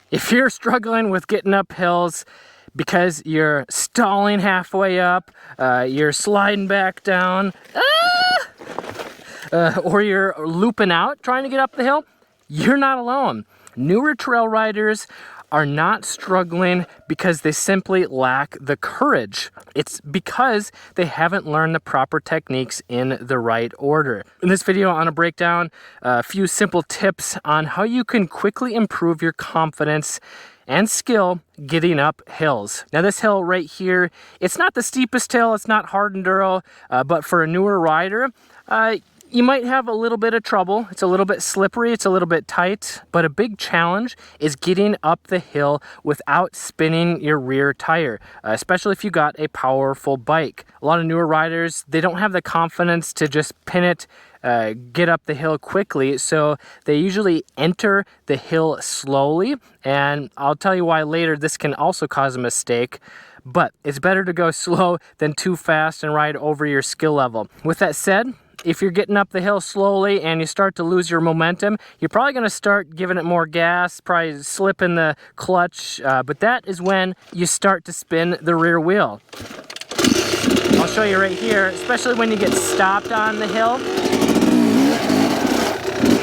If you're struggling with getting up hills because you're stalling halfway up, you're sliding back down, or you're looping out trying to get up the hill, you're not alone. Newer trail riders are not struggling because they simply lack the courage. It's because they haven't learned the proper techniques in the right order. In this video, I want to break down a few simple tips on how you can quickly improve your confidence and skill getting up hills. Now this hill right here, it's not the steepest hill, it's not hard enduro, but for a newer rider, you might have a little bit of trouble. It's a little bit slippery, it's a little bit tight, but a big challenge is getting up the hill without spinning your rear tire, especially if you got a powerful bike. A lot of newer riders, they don't have the confidence to just pin it, get up the hill quickly, so they usually enter the hill slowly, and I'll tell you why later. This can also cause a mistake, but it's better to go slow than too fast and ride over your skill level. With that said, if you're getting up the hill slowly and you start to lose your momentum, you're probably going to start giving it more gas, probably slipping the clutch, but that is when you start to spin the rear wheel. I'll show you right here, especially when you get stopped on the hill,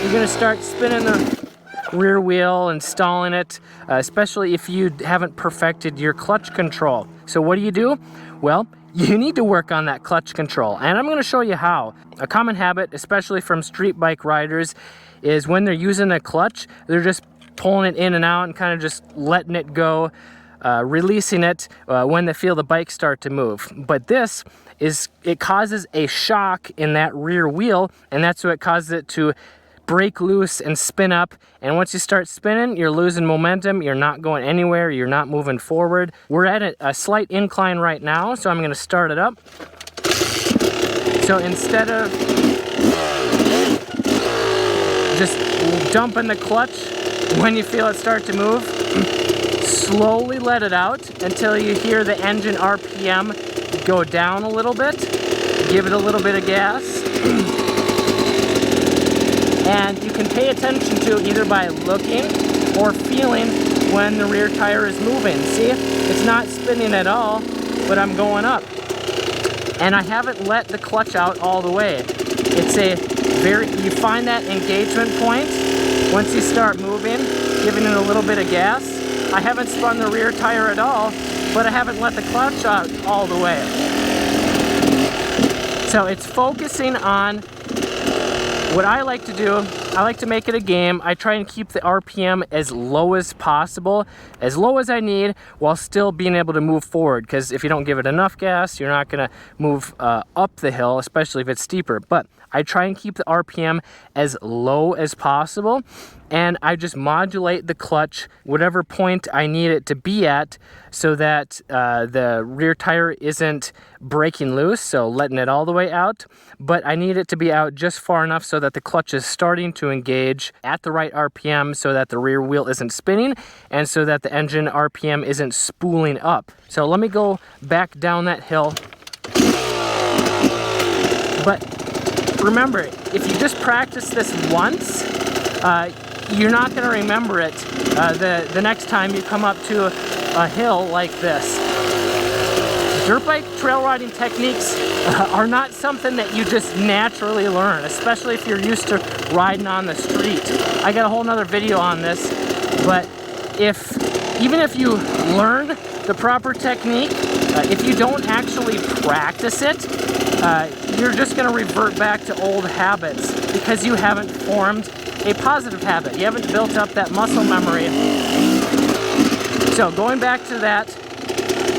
you're going to start spinning the rear wheel and stalling it, especially if you haven't perfected your clutch control. So what do? Well, you need to work on that clutch control, and I'm going to show you how. A common habit, especially from street bike riders, is when they're using a clutch, they're just pulling it in and out and kind of just letting it go, releasing it when they feel the bike start to move. But this it causes a shock in that rear wheel, and that's what causes it to break loose and spin up. And once you start spinning, you're losing momentum, you're not going anywhere, you're not moving forward. We're at a slight incline right now, so I'm going to start it up. So instead of just dumping the clutch when you feel it start to move, slowly let it out until you hear the engine RPM go down a little bit. Give it a little bit of gas. And you can pay attention to either by looking or feeling when the rear tire is moving. See, it's not spinning at all, but I'm going up. And I haven't let the clutch out all the way. It's you find that engagement point once you start moving, giving it a little bit of gas. I haven't spun the rear tire at all, but I haven't let the clutch out all the way. So it's focusing on what I like to do. I like to make it a game. I try and keep the RPM as low as possible, as low as I need, while still being able to move forward, because if you don't give it enough gas, you're not going to move up the hill, especially if it's steeper. But I try and keep the RPM as low as possible, and I just modulate the clutch whatever point I need it to be at, so that the rear tire isn't breaking loose, so letting it all the way out, but I need it to be out just far enough so that the clutch is starting to engage at the right RPM, so that the rear wheel isn't spinning and so that the engine RPM isn't spooling up. So let me go back down that hill. But remember, if you just practice this once, you're not going to remember it the next time you come up to a hill like this. Dirt bike trail riding techniques are not something that you just naturally learn, especially if you're used to riding on the street. I got a whole nother video on this, but even if you learn the proper technique, if you don't actually practice it, you're just going to revert back to old habits because you haven't formed a positive habit. You haven't built up that muscle memory. So going back to that,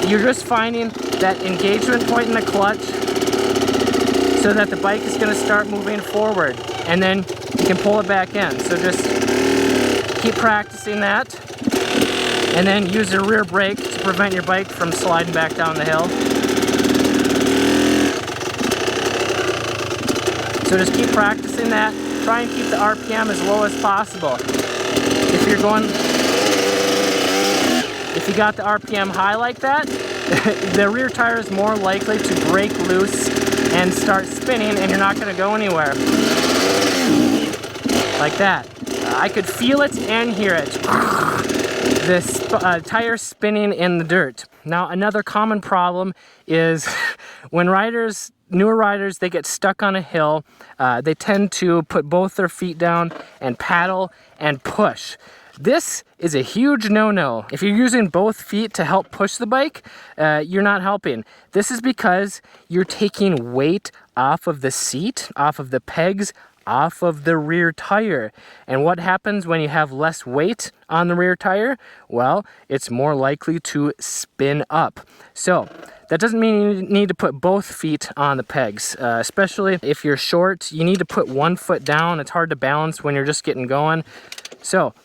you're just finding that engagement point in the clutch so that the bike is going to start moving forward, and then you can pull it back in. So just keep practicing that, and then use your rear brake to prevent your bike from sliding back down the hill. So just keep practicing that. Try and keep the RPM as low as possible. If you got the RPM high like that, the rear tire is more likely to break loose and start spinning, and you're not going to go anywhere. Like that. I could feel it and hear it. this tire spinning in the dirt. Now, another common problem is when newer riders, they get stuck on a hill, they tend to put both their feet down and paddle and push. This is a huge no-no. If you're using both feet to help push the bike, you're not helping. This is because you're taking weight off of the seat, off of the pegs, off of the rear tire. And what happens when you have less weight on the rear tire? Well, it's more likely to spin up. So that doesn't mean you need to put both feet on the pegs, especially if you're short. You need to put one foot down. It's hard to balance when you're just getting going. So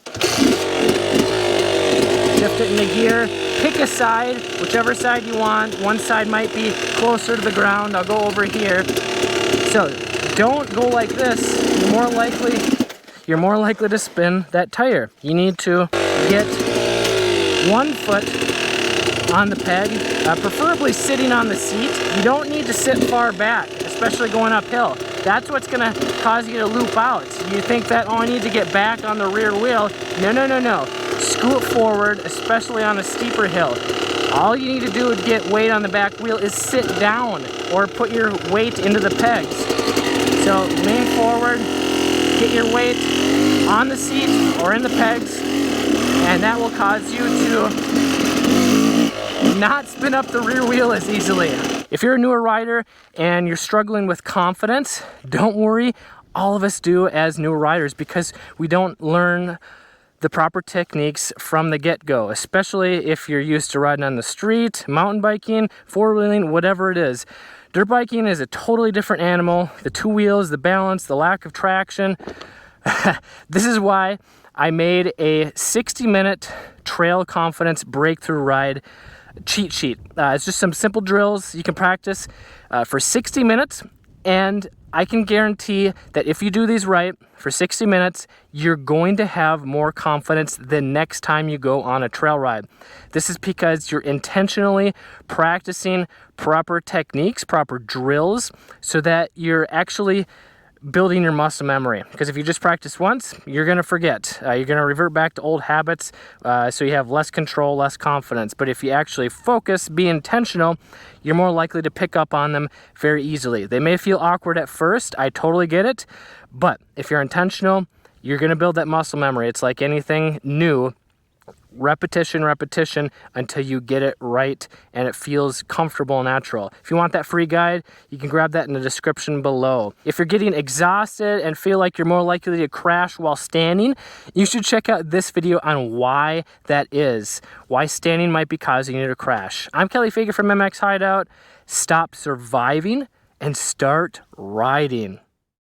shift it into gear, pick a side, whichever side you want. One side might be closer to the ground. I'll go over here. So don't go like this. You're more likely to spin that tire. You need to get one foot on the peg, preferably sitting on the seat. You don't need to sit far back, especially going uphill. That's what's gonna cause you to loop out. You think that, oh, I need to get back on the rear wheel. No, no, no, no. Scoot forward, especially on a steeper hill. All you need to do to get weight on the back wheel is sit down or put your weight into the pegs. So lean forward, get your weight on the seat or in the pegs, and that will cause you to not spin up the rear wheel as easily. If you're a newer rider and you're struggling with confidence, don't worry. All of us do as newer riders because we don't learn the proper techniques from the get-go, especially if you're used to riding on the street, mountain biking, four-wheeling, whatever it is. Dirt biking is a totally different animal. The two wheels, the balance, the lack of traction. This is why I made a 60-minute trail confidence breakthrough ride cheat sheet. It's just some simple drills you can practice for 60 minutes, and I can guarantee that if you do these right for 60 minutes, you're going to have more confidence the next time you go on a trail ride. This is because you're intentionally practicing proper techniques, proper drills, so that you're actually building your muscle memory. Because if you just practice once, you're going to forget. You're going to revert back to old habits, so you have less control, less confidence. But if you actually focus, be intentional, you're more likely to pick up on them very easily. They may feel awkward at first. I totally get it. But if you're intentional, you're going to build that muscle memory. It's like anything new. Repetition, repetition until you get it right and it feels comfortable and natural. If you want that free guide, you can grab that in the description below. If you're getting exhausted and feel like you're more likely to crash while standing, you should check out this video on why that is, why standing might be causing you to crash. I'm Kelly Fager from MX Hideout. Stop surviving and start riding.